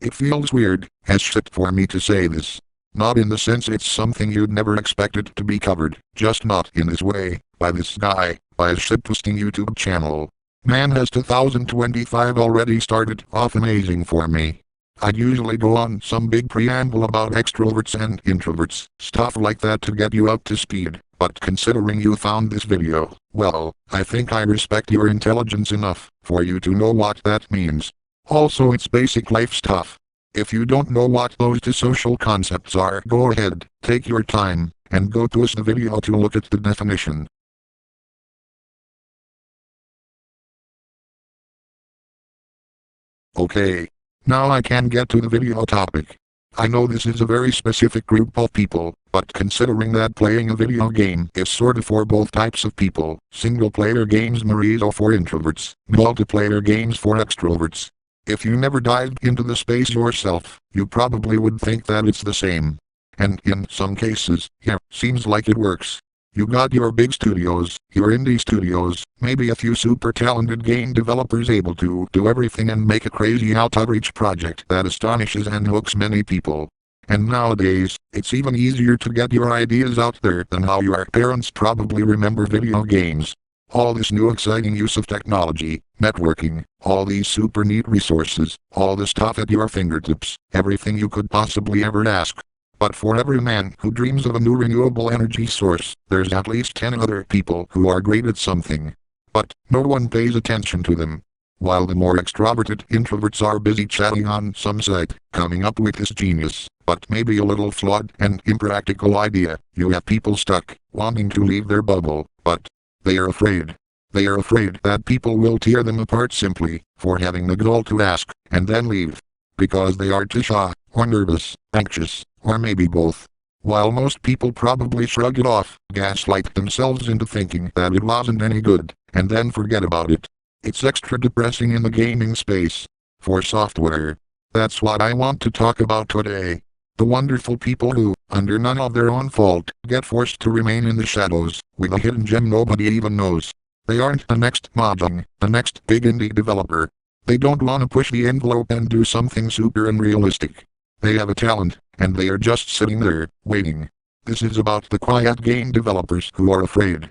It feels weird as shit for me to say this. Not in the sense it's something you'd never expected to be covered, just not in this way, by this guy, by a shitposting YouTube channel. Man, has 2025 already started off amazing for me. I'd usually go on some big preamble about extroverts and introverts, stuff like that to get you up to speed, but considering you found this video, well, I think I respect your intelligence enough for you to know what that means. Also, it's basic life stuff. If you don't know what those two social concepts are, go ahead, take your time, and go to the video to look at the definition. Okay. Now I can get to the video topic. I know this is a very specific group of people, but considering that playing a video game is sort of for both types of people, single-player games are for introverts, multiplayer games for extroverts. If you never dived into the space yourself, you probably would think that it's the same. And in some cases, yeah, seems like it works. You got your big studios, your indie studios, maybe a few super talented game developers able to do everything and make a crazy out-of-reach project that astonishes and hooks many people. And nowadays, it's even easier to get your ideas out there than how your parents probably remember video games. All this new exciting use of technology, networking, all these super neat resources, all the stuff at your fingertips, everything you could possibly ever ask. But for every man who dreams of a new renewable energy source, there's at least 10 other people who are great at something. But no one pays attention to them. While the more extroverted introverts are busy chatting on some site, coming up with this genius, but maybe a little flawed and impractical idea, you have people stuck, wanting to leave their bubble, but they are afraid. They are afraid that people will tear them apart simply for having the gall to ask, and then leave. Because they are too shy, or nervous, anxious, or maybe both. While most people probably shrug it off, gaslight themselves into thinking that it wasn't any good, and then forget about it. It's extra depressing in the gaming space. For software. That's what I want to talk about today. The wonderful people who, under none of their own fault, get forced to remain in the shadows, with a hidden gem nobody even knows. They aren't the next Mahjong, the next big indie developer. They don't want to push the envelope and do something super unrealistic. They have a talent, and they are just sitting there, waiting. This is about the quiet game developers who are afraid.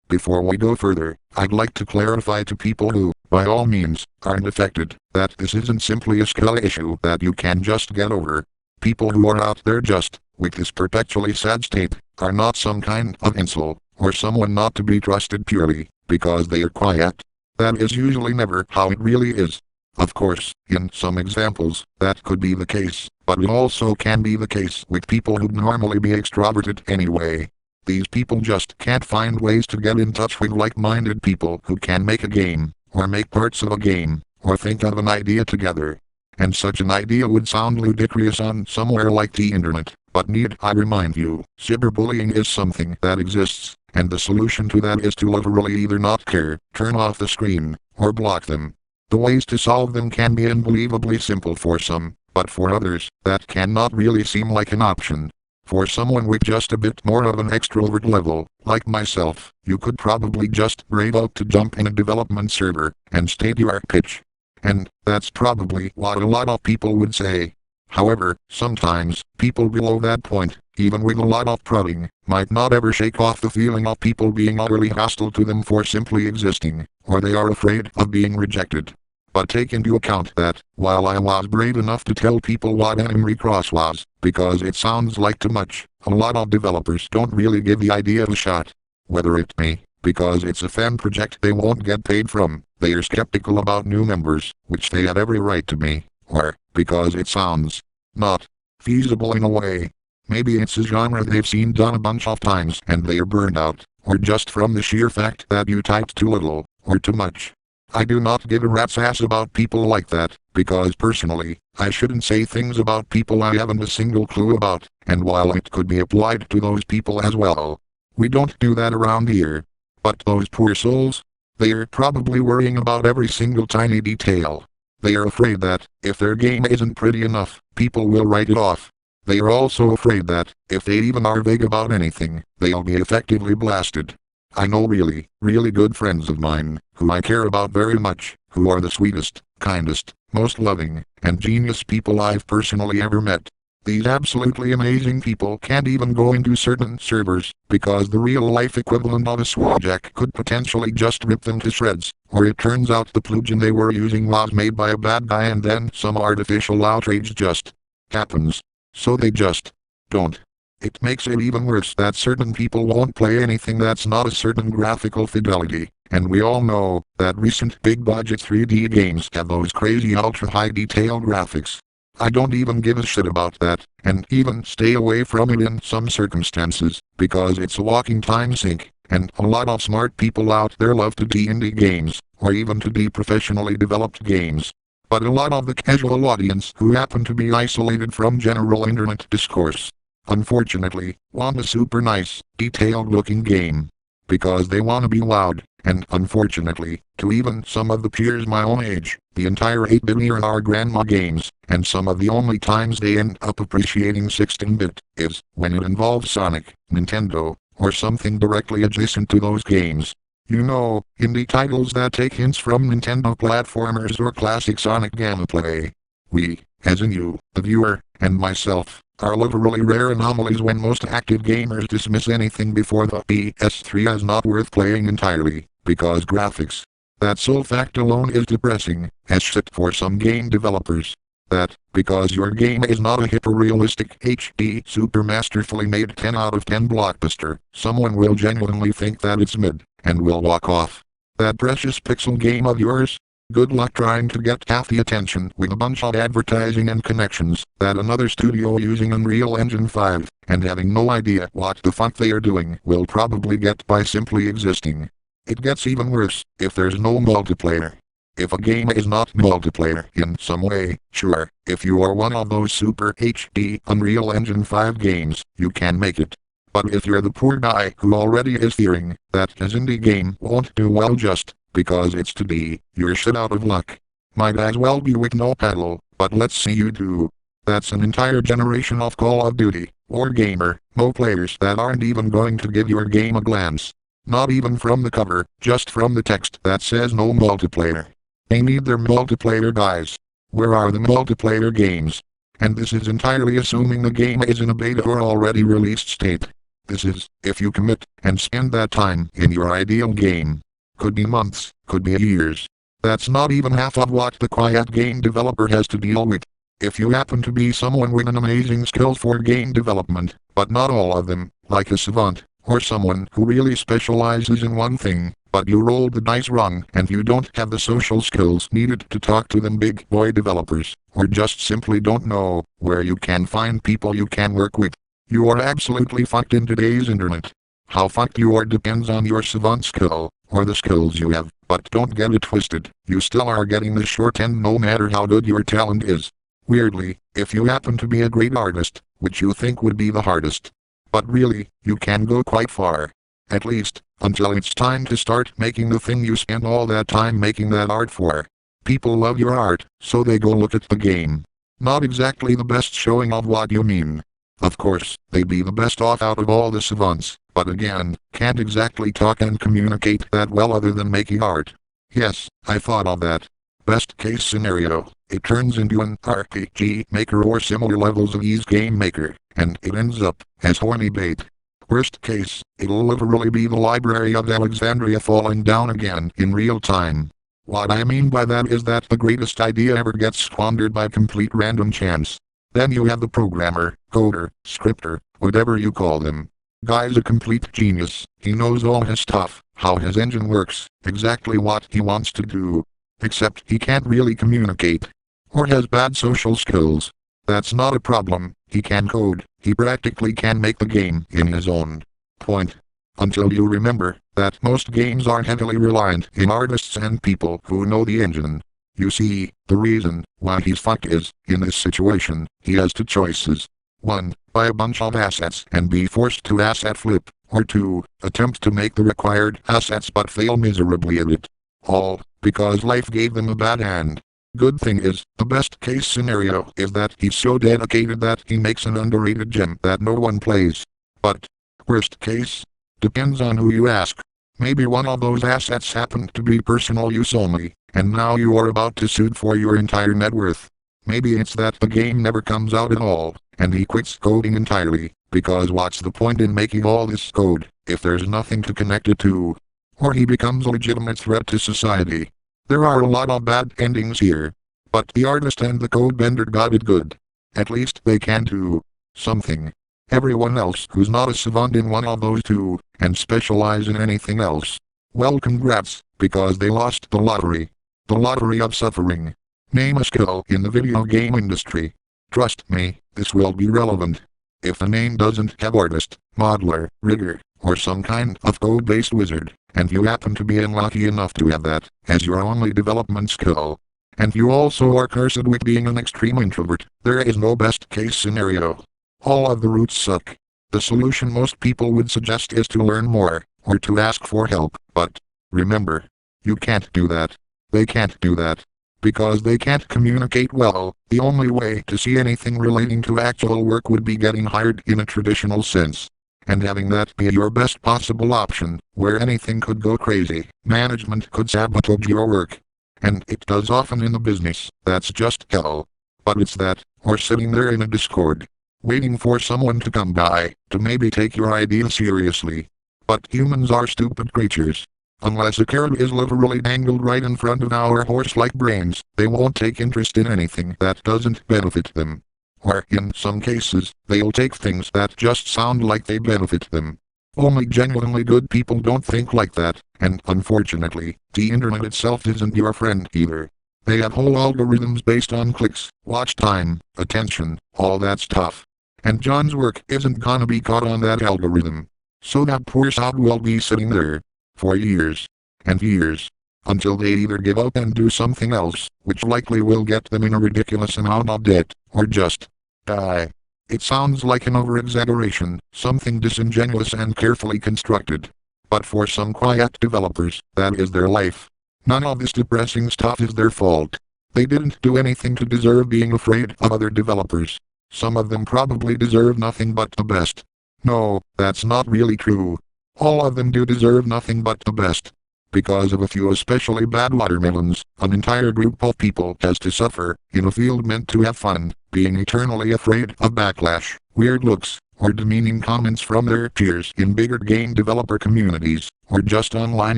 Before we go further, I'd like to clarify to people who, by all means, aren't affected, that this isn't simply a skill issue that you can just get over. People who are out there just, with this perpetually sad state, are not some kind of incel, or someone not to be trusted purely because they are quiet. That is usually never how it really is. Of course, in some examples, that could be the case, but it also can be the case with people who'd normally be extroverted anyway. These people just can't find ways to get in touch with like-minded people who can make a game, or make parts of a game, or think of an idea together. And such an idea would sound ludicrous on somewhere like the internet, but need I remind you, cyberbullying is something that exists, and the solution to that is to literally either not care, turn off the screen, or block them. The ways to solve them can be unbelievably simple for some, but for others, that cannot really seem like an option. For someone with just a bit more of an extrovert level, like myself, you could probably just brave out to jump in a development server, and state your pitch. And that's probably what a lot of people would say. However, sometimes, people below that point, even with a lot of prodding, might not ever shake off the feeling of people being utterly hostile to them for simply existing, or they are afraid of being rejected. But take into account that, while I was brave enough to tell people what Animal Cross was, because it sounds like too much, a lot of developers don't really give the idea a shot. Whether it be because it's a fan project they won't get paid from, they are skeptical about new members, which they have every right to be, or because it sounds not feasible in a way. Maybe it's a genre they've seen done a bunch of times and they are burned out, or just from the sheer fact that you typed too little, or too much. I do not give a rat's ass about people like that, because personally, I shouldn't say things about people I haven't a single clue about, and while it could be applied to those people as well, we don't do that around here. But those poor souls, they are probably worrying about every single tiny detail. They are afraid that, if their game isn't pretty enough, people will write it off. They are also afraid that, if they even are vague about anything, they'll be effectively blasted. I know really, really good friends of mine, who I care about very much, who are the sweetest, kindest, most loving, and genius people I've personally ever met. These absolutely amazing people can't even go into certain servers, because the real-life equivalent of a swordjack could potentially just rip them to shreds, or it turns out the plugin they were using was made by a bad guy and then some artificial outrage just happens. So they just don't. It makes it even worse that certain people won't play anything that's not a certain graphical fidelity, and we all know that recent big-budget 3D games have those crazy ultra-high detail graphics. I don't even give a shit about that, and even stay away from it in some circumstances, because it's a walking time sink, and a lot of smart people out there love to do indie games, or even to do professionally developed games. But a lot of the casual audience who happen to be isolated from general internet discourse, unfortunately, want a super nice, detailed-looking game. Because they want to be wowed, and unfortunately, to even some of the peers my own age, the entire 8-bit era are grandma games, and some of the only times they end up appreciating 16-bit is when it involves Sonic, Nintendo, or something directly adjacent to those games. You know, indie titles that take hints from Nintendo platformers or classic Sonic gameplay. We, as in you, the viewer, and myself, are literally rare anomalies when most active gamers dismiss anything before the PS3 as not worth playing entirely, because graphics. That sole fact alone is depressing, as shit for some game developers. That, because your game is not a hyper-realistic HD super masterfully made 10 out of 10 blockbuster, someone will genuinely think that it's mid, and will walk off. That precious pixel game of yours? Good luck trying to get half the attention with a bunch of advertising and connections that another studio using Unreal Engine 5 and having no idea what the fuck they are doing will probably get by simply existing. It gets even worse if there's no multiplayer. If a game is not multiplayer in some way, sure, if you are one of those super HD Unreal Engine 5 games, you can make it. But if you're the poor guy who already is fearing that his indie game won't do well just because it's 2D, you're shit out of luck. Might as well be with no paddle, but let's see you do. That's an entire generation of Call of Duty, Wargamer, Mo players that aren't even going to give your game a glance. Not even from the cover, just from the text that says no multiplayer. They need their multiplayer guys. Where are the multiplayer games? And this is entirely assuming the game is in a beta or already released state. This is, if you commit, and spend that time in your ideal game. Could be months, could be years. That's not even half of what the quiet game developer has to deal with. If you happen to be someone with an amazing skill for game development, but not all of them, like a savant, or someone who really specializes in one thing, but you rolled the dice wrong and you don't have the social skills needed to talk to them big boy developers, or just simply don't know where you can find people you can work with, you are absolutely fucked in today's internet. How fucked you are depends on your savant skill, or the skills you have, but don't get it twisted, you still are getting the short end no matter how good your talent is. Weirdly, if you happen to be a great artist, which you think would be the hardest. But really, you can go quite far. At least, until it's time to start making the thing you spend all that time making that art for. People love your art, so they go look at the game. Not exactly the best showing of what you mean. Of course, they be the best off out of all the savants, but again, can't exactly talk and communicate that well other than making art. Yes, I thought of that. Best case scenario, it turns into an RPG maker or similar levels of ease game maker, and it ends up as horny bait. Worst case, it'll literally be the Library of Alexandria falling down again in real time. What I mean by that is that the greatest idea ever gets squandered by complete random chance. Then you have the programmer, coder, scripter, whatever you call them. Guy's a complete genius, he knows all his stuff, how his engine works, exactly what he wants to do. Except he can't really communicate. Or has bad social skills. That's not a problem, he can code, he practically can make the game in his own point. Until you remember that most games are heavily reliant in artists and people who know the engine. You see, the reason why he's fucked is, in this situation, he has two choices. 1. Buy a bunch of assets and be forced to asset flip, or 2. Attempt to make the required assets but fail miserably at it. All because life gave them a bad hand. Good thing is, the best case scenario is that he's so dedicated that he makes an underrated gem that no one plays. But worst case? Depends on who you ask. Maybe one of those assets happened to be personal use only, and now you are about to sue for your entire net worth. Maybe it's that the game never comes out at all, and he quits coding entirely, because what's the point in making all this code, if there's nothing to connect it to? Or he becomes a legitimate threat to society. There are a lot of bad endings here. But the artist and the code vendor got it good. At least they can do something. Everyone else who's not a savant in one of those two, and specialize in anything else, well, congrats, because they lost the lottery. The lottery of suffering. Name a skill in the video game industry. Trust me, this will be relevant. If the name doesn't have artist, modeler, rigger, or some kind of code-based wizard, and you happen to be unlucky enough to have that as your only development skill, and you also are cursed with being an extreme introvert, there is no best case scenario. All of the routes suck. The solution most people would suggest is to learn more, or to ask for help, but remember, you can't do that. They can't do that. Because they can't communicate well, the only way to see anything relating to actual work would be getting hired in a traditional sense. And having that be your best possible option, where anything could go crazy, management could sabotage your work. And it does often in the business, that's just hell. But it's that, or sitting there in a Discord, waiting for someone to come by, to maybe take your idea seriously. But humans are stupid creatures. Unless a carrot is literally dangled right in front of our horse-like brains, they won't take interest in anything that doesn't benefit them. Or, in some cases, they'll take things that just sound like they benefit them. Only genuinely good people don't think like that, and unfortunately, the internet itself isn't your friend either. They have whole algorithms based on clicks, watch time, attention, all that stuff. And John's work isn't gonna be caught on that algorithm. So that poor sod will be sitting there for years and years, until they either give up and do something else, which likely will get them in a ridiculous amount of debt, or just die. It sounds like an over-exaggeration, something disingenuous and carefully constructed. But for some quiet developers, that is their life. None of this depressing stuff is their fault. They didn't do anything to deserve being afraid of other developers. Some of them probably deserve nothing but the best. No, that's not really true. All of them do deserve nothing but the best. Because of a few especially bad watermelons, an entire group of people has to suffer, in a field meant to have fun, being eternally afraid of backlash, weird looks, or demeaning comments from their peers in bigger game developer communities, or just online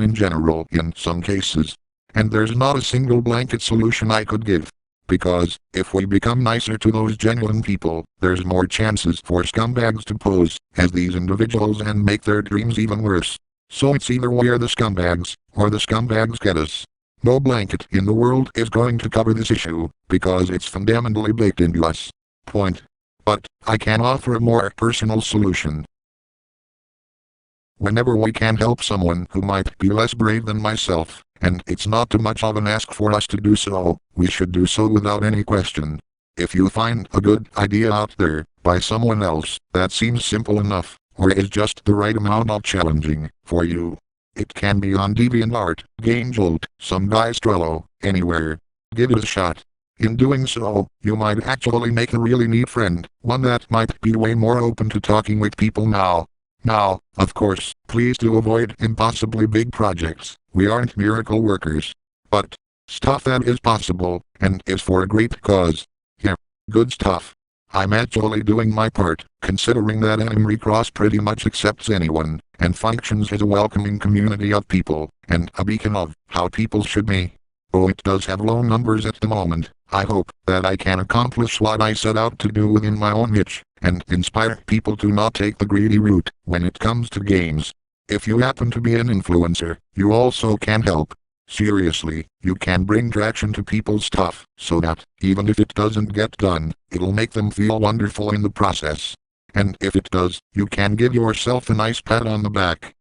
in general in some cases. And there's not a single blanket solution I could give. Because, if we become nicer to those genuine people, there's more chances for scumbags to pose as these individuals and make their dreams even worse. So it's either we're the scumbags, or the scumbags get us. No blanket in the world is going to cover this issue, because it's fundamentally baked into us. Point. But, I can offer a more personal solution. Whenever we can help someone who might be less brave than myself, and it's not too much of an ask for us to do so, we should do so without any question. If you find a good idea out there, by someone else, that seems simple enough, or is just the right amount of challenging, for you. It can be on DeviantArt, GameJolt, some guy's Trello, anywhere. Give it a shot. In doing so, you might actually make a really neat friend, one that might be way more open to talking with people now. Now, of course, please do avoid impossibly big projects. We aren't miracle workers. But stuff that is possible, and is for a great cause. Yeah, good stuff. I'm actually doing my part, considering that Emery Cross pretty much accepts anyone, and functions as a welcoming community of people, and a beacon of how people should be. Though it does have low numbers at the moment, I hope that I can accomplish what I set out to do within my own niche, and inspire people to not take the greedy route when it comes to games. If you happen to be an influencer, you also can help. Seriously, you can bring traction to people's stuff, so that, even if it doesn't get done, it'll make them feel wonderful in the process. And if it does, you can give yourself a nice pat on the back.